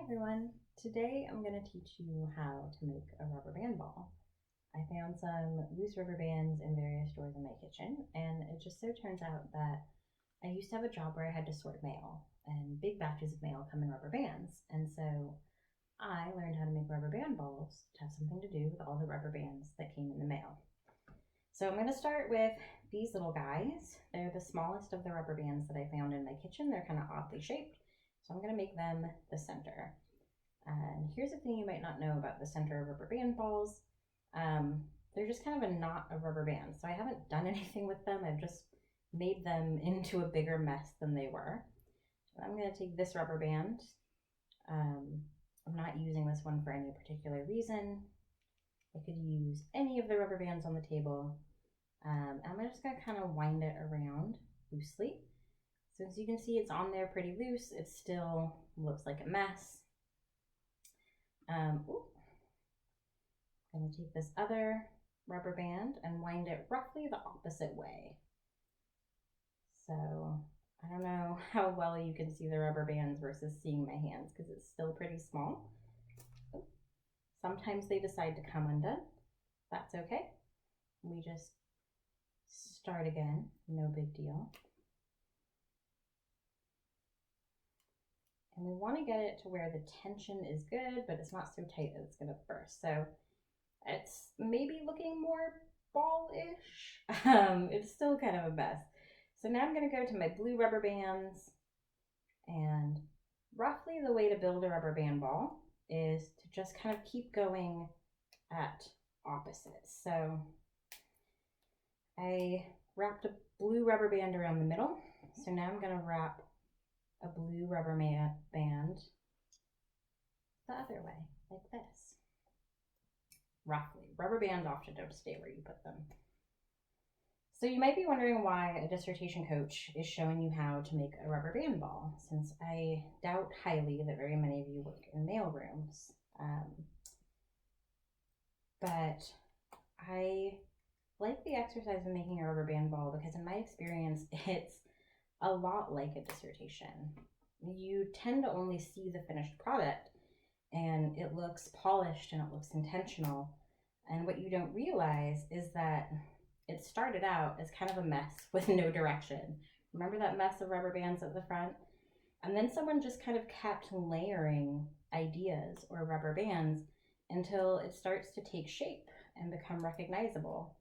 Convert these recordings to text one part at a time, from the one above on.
everyone. Today I'm going to teach you how to make a rubber band ball. I found some loose rubber bands in various drawers in my kitchen, and it just so turns out that I used to have a job where I had to sort mail, and big batches of mail come in rubber bands. And so I learned how to make rubber band balls to have something to do with all the rubber bands that came in the mail. So I'm going to start with these little guys. They're the smallest of the rubber bands that I found in my kitchen. They're kind of oddly shaped. So I'm going to make them the center. And here's a thing you might not know about the center of rubber band balls. They're just kind of a knot of rubber bands. So I haven't done anything with them. I've just made them into a bigger mess than they were. So I'm going to take this rubber band. I'm not using this one for any particular reason. I could use any of the rubber bands on the table. I'm just going to kind of wind it around loosely. So as you can see, it's on there pretty loose. It still looks like a mess. I'm going to take this other rubber band and wind it roughly the opposite way. So I don't know how well you can see the rubber bands versus seeing my hands because it's still pretty small. Sometimes they decide to come undone. That's okay. We just start again, no big deal. And we want to get it to where the tension is good, but it's not so tight that it's going to burst. So it's maybe looking more ball-ish. It's still kind of a mess. So now I'm going to go to my blue rubber bands. And roughly the way to build a rubber band ball is to just kind of keep going at opposites. So I wrapped a blue rubber band around the middle. So now I'm going to wrap a blue rubber band the other way, like this. Roughly. Rubber bands often don't stay where you put them. So you might be wondering why a dissertation coach is showing you how to make a rubber band ball, since I doubt highly that very many of you work in mailrooms. But I like the exercise of making a rubber band ball because in my experience, it's a lot like a dissertation. You tend to only see the finished product and it looks polished and it looks intentional. And what you don't realize is that it started out as kind of a mess with no direction. Remember that mess of rubber bands at the front? And then someone just kind of kept layering ideas or rubber bands until it starts to take shape and become recognizable.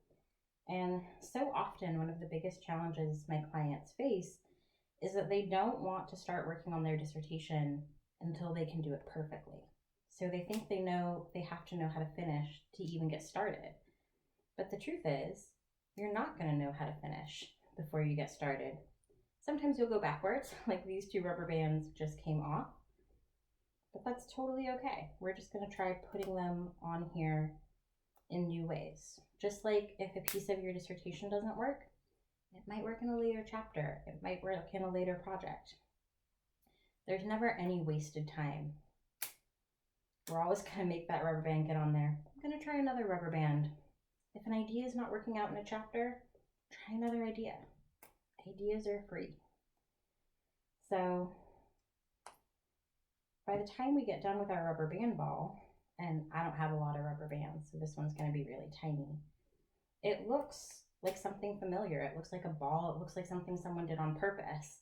And so often one of the biggest challenges my clients face is that they don't want to start working on their dissertation until they can do it perfectly. So they think they have to know how to finish to even get started. But the truth is, you're not going to know how to finish before you get started. Sometimes you'll go backwards, like these two rubber bands just came off. But that's totally okay. We're just going to try putting them on here in new ways. Just like if a piece of your dissertation doesn't work, it might work in a later chapter. It might work in a later project. There's never any wasted time. We're always going to make that rubber band get on there. I'm going to try another rubber band. If an idea is not working out in a chapter, try another idea. Ideas are free. So by the time we get done with our rubber band ball, and I don't have a lot of rubber bands, so this one's going to be really tiny, it looks like something familiar. It looks like a ball. It looks like something someone did on purpose.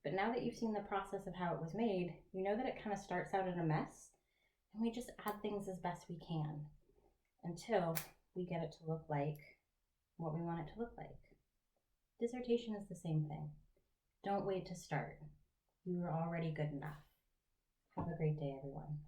But now that you've seen the process of how it was made, you know that it kind of starts out in a mess, and we just add things as best we can until we get it to look like what we want it to look like. Dissertation is the same thing. Don't wait to start. You are already good enough. Have a great day, everyone.